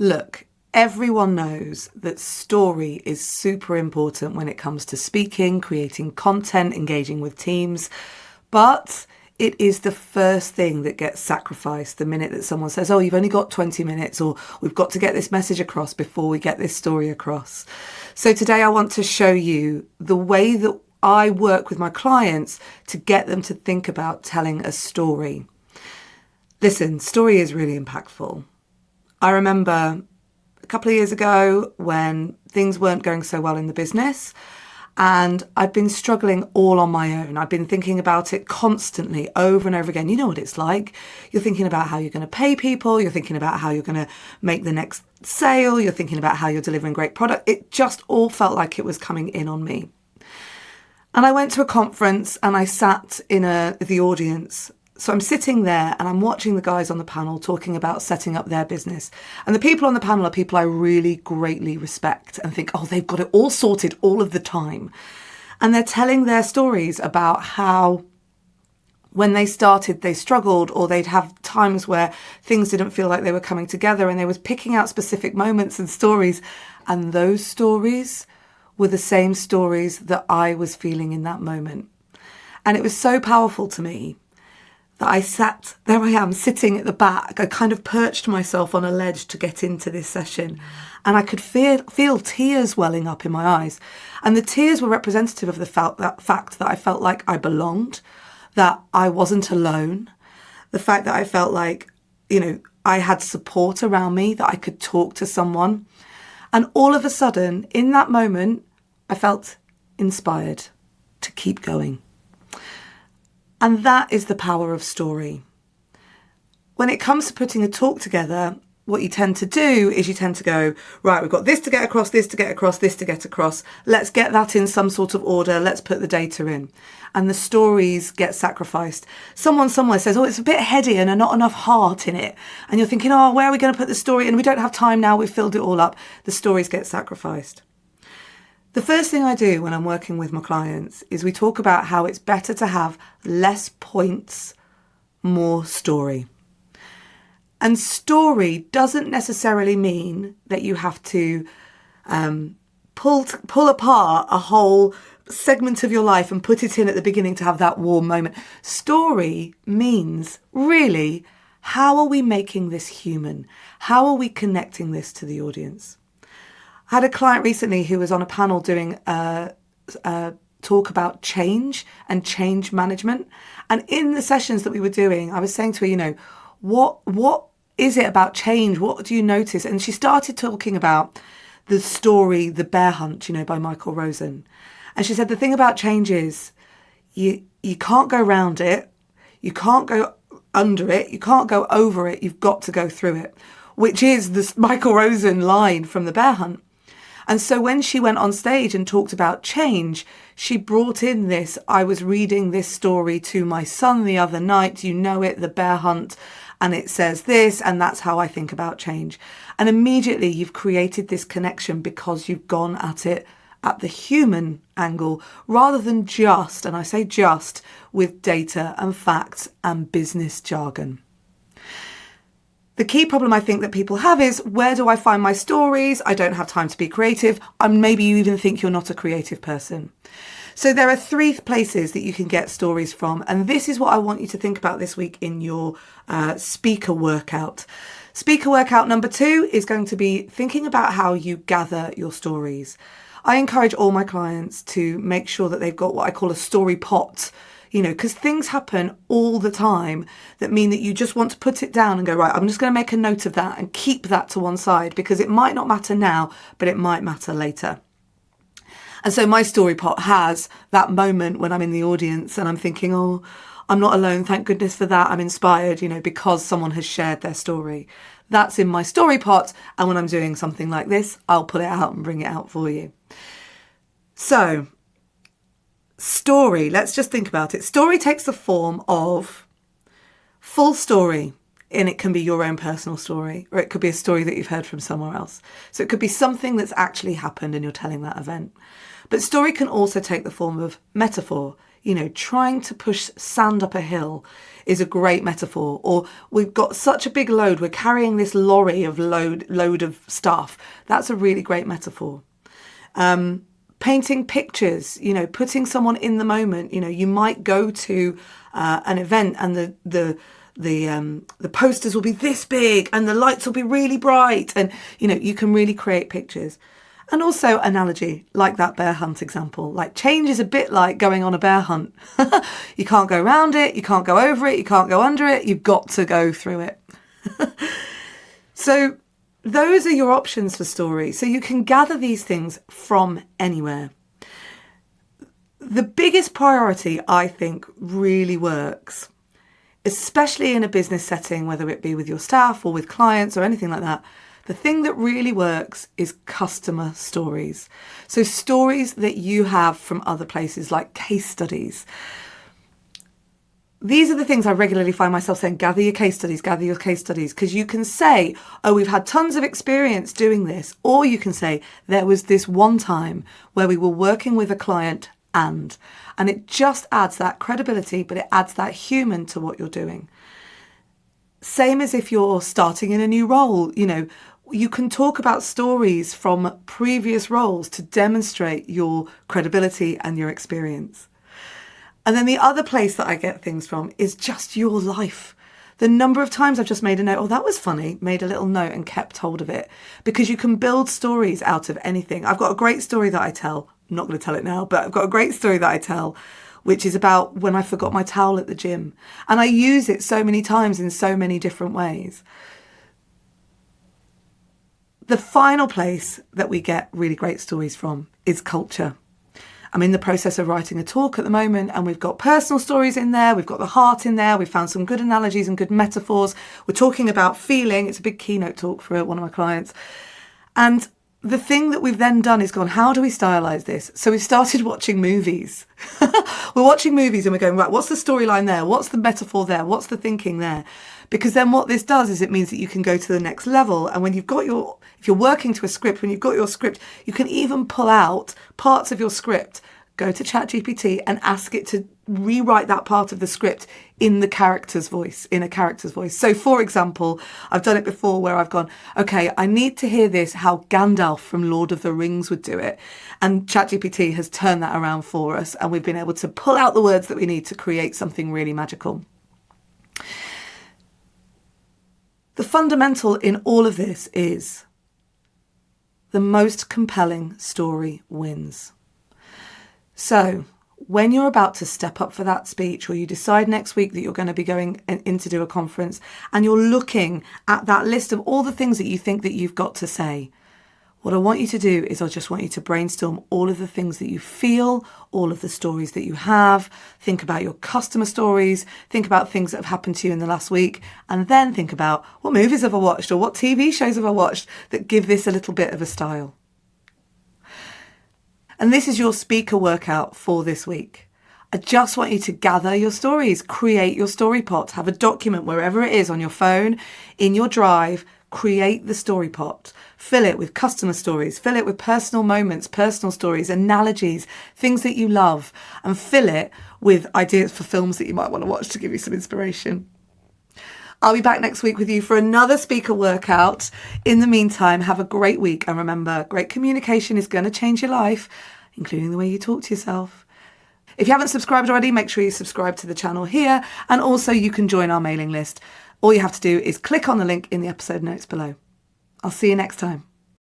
Look, everyone knows that story is super important when it comes to speaking, creating content, engaging with teams, but it is the first thing that gets sacrificed the minute that someone says, oh, you've only got 20 minutes, or we've got to get this message across before we get this story across. So today I want to show you the way that I work with my clients to get them to think about telling a story. Listen, story is really impactful. I remember a couple of years ago when things weren't going so well in the business and I'd been struggling all on my own. I'd been thinking about it constantly over and over again. You know what it's like. You're thinking about how you're going to pay people. You're thinking about how you're going to make the next sale. You're thinking about how you're delivering great product. It just all felt like it was coming in on me. And I went to a conference and I sat in the audience. So I'm sitting there and I'm watching the guys on the panel talking about setting up their business. And the people on the panel are people I really greatly respect and think, oh, they've got it all sorted all of the time. And they're telling their stories about how when they started, they struggled, or they'd have times where things didn't feel like they were coming together, and they was picking out specific moments and stories. And those stories were the same stories that I was feeling in that moment. And it was so powerful to me that I sat, there I am, sitting at the back. I kind of perched myself on a ledge to get into this session. And I could feel tears welling up in my eyes. And the tears were representative of the fact that I felt like I belonged, that I wasn't alone, the fact that I felt like, I had support around me, that I could talk to someone. And all of a sudden, in that moment, I felt inspired to keep going. And that is the power of story. When it comes to putting a talk together, what you tend to do is you tend to go, right, we've got this to get across, this to get across, this to get across. Let's get that in some sort of order. Let's put the data in. And the stories get sacrificed. Someone somewhere says, oh, it's a bit heady and not enough heart in it. And you're thinking, oh, where are we going to put the story? And we don't have time now. We've filled it all up. The stories get sacrificed. The first thing I do when I'm working with my clients is we talk about how it's better to have less points, more story. And story doesn't necessarily mean that you have to pull apart a whole segment of your life and put it in at the beginning to have that warm moment. Story means really, how are we making this human? How are we connecting this to the audience? I had a client recently who was on a panel doing a talk about change and change management. And in the sessions that we were doing, I was saying to her, what is it about change? What do you notice? And she started talking about the story, The Bear Hunt, by Michael Rosen. And she said, the thing about change is you can't go around it. You can't go under it. You can't go over it. You've got to go through it, which is this Michael Rosen line from The Bear Hunt. And so when she went on stage and talked about change, she brought in this, I was reading this story to my son the other night, you know it, The Bear Hunt, and it says this, and that's how I think about change. And immediately you've created this connection because you've gone at it at the human angle rather than just, and I say just, with data and facts and business jargon. The key problem I think that people have is, where do I find my stories? I don't have time to be creative. And maybe you even think you're not a creative person. So there are 3 places that you can get stories from. And this is what I want you to think about this week in your speaker workout. Speaker workout number 2 is going to be thinking about how you gather your stories. I encourage all my clients to make sure that they've got what I call a story pot, because things happen all the time that mean that you just want to put it down and go, right, I'm just going to make a note of that and keep that to one side because it might not matter now, but it might matter later. And so my story pot has that moment when I'm in the audience and I'm thinking, oh, I'm not alone. Thank goodness for that. I'm inspired, because someone has shared their story. That's in my story pot. And when I'm doing something like this, I'll pull it out and bring it out for you. So, story, let's just think about it. Story takes the form of full story, and it can be your own personal story, or it could be a story that you've heard from somewhere else. So it could be something that's actually happened and you're telling that event. But story can also take the form of metaphor. trying to push sand up a hill is a great metaphor. Or we've got such a big load, we're carrying this lorry of load of stuff. That's a really great metaphor. Painting pictures, putting someone in the moment. You might go to an event and the posters will be this big and the lights will be really bright, and you can really create pictures. And also analogy, like that bear hunt example. Like, change is a bit like going on a bear hunt. You can't go around it, you can't go over it, you can't go under it, you've got to go through it. So those are your options for story. So you can gather these things from anywhere. The biggest priority, I think, really works, especially in a business setting, whether it be with your staff or with clients or anything like that. The thing that really works is customer stories. So stories that you have from other places, like case studies. These are the things I regularly find myself saying, gather your case studies, because you can say, oh, we've had tons of experience doing this. Or you can say, there was this one time where we were working with a client and it just adds that credibility, but it adds that human to what you're doing. Same as if you're starting in a new role, you can talk about stories from previous roles to demonstrate your credibility and your experience. And then the other place that I get things from is just your life. The number of times I've just made a note, oh, that was funny, made a little note and kept hold of it. Because you can build stories out of anything. I've got a great story that I tell. I'm not going to tell it now, but I've got a great story that I tell, which is about when I forgot my towel at the gym. And I use it so many times in so many different ways. The final place that we get really great stories from is culture. I'm in the process of writing a talk at the moment, and we've got personal stories in there. We've got the heart in there. We've found some good analogies and good metaphors. We're talking about feeling. It's a big keynote talk for one of my clients. And the thing that we've then done is gone, how do we stylize this? So we've started watching movies. We're watching movies and we're going, right, what's the storyline there? What's the metaphor there? What's the thinking there? Because then what this does is it means that you can go to the next level. And when you've got if you're working to a script, when you've got your script, you can even pull out parts of your script, go to ChatGPT and ask it to rewrite that part of the script in a character's voice. So for example, I've done it before where I've gone, okay, I need to hear this, how Gandalf from Lord of the Rings would do it. And ChatGPT has turned that around for us, and we've been able to pull out the words that we need to create something really magical. The fundamental in all of this is the most compelling story wins. So when you're about to step up for that speech, or you decide next week that you're going to be going in to do a conference, and you're looking at that list of all the things that you think that you've got to say, what I want you to do is I just want you to brainstorm all of the things that you feel, all of the stories that you have. Think about your customer stories. Think about things that have happened to you in the last week. And then think about what movies have I watched or what TV shows have I watched that give this a little bit of a style. And this is your speaker workout for this week. I just want you to gather your stories, create your story pot, have a document wherever it is on your phone, in your drive, create the story pot. Fill it with customer stories, fill it with personal moments, personal stories, analogies, things that you love, and fill it with ideas for films that you might want to watch to give you some inspiration. I'll be back next week with you for another speaker workout. In the meantime, have a great week. And remember, great communication is going to change your life, including the way you talk to yourself. If you haven't subscribed already, make sure you subscribe to the channel here. And also you can join our mailing list. All you have to do is click on the link in the episode notes below. I'll see you next time.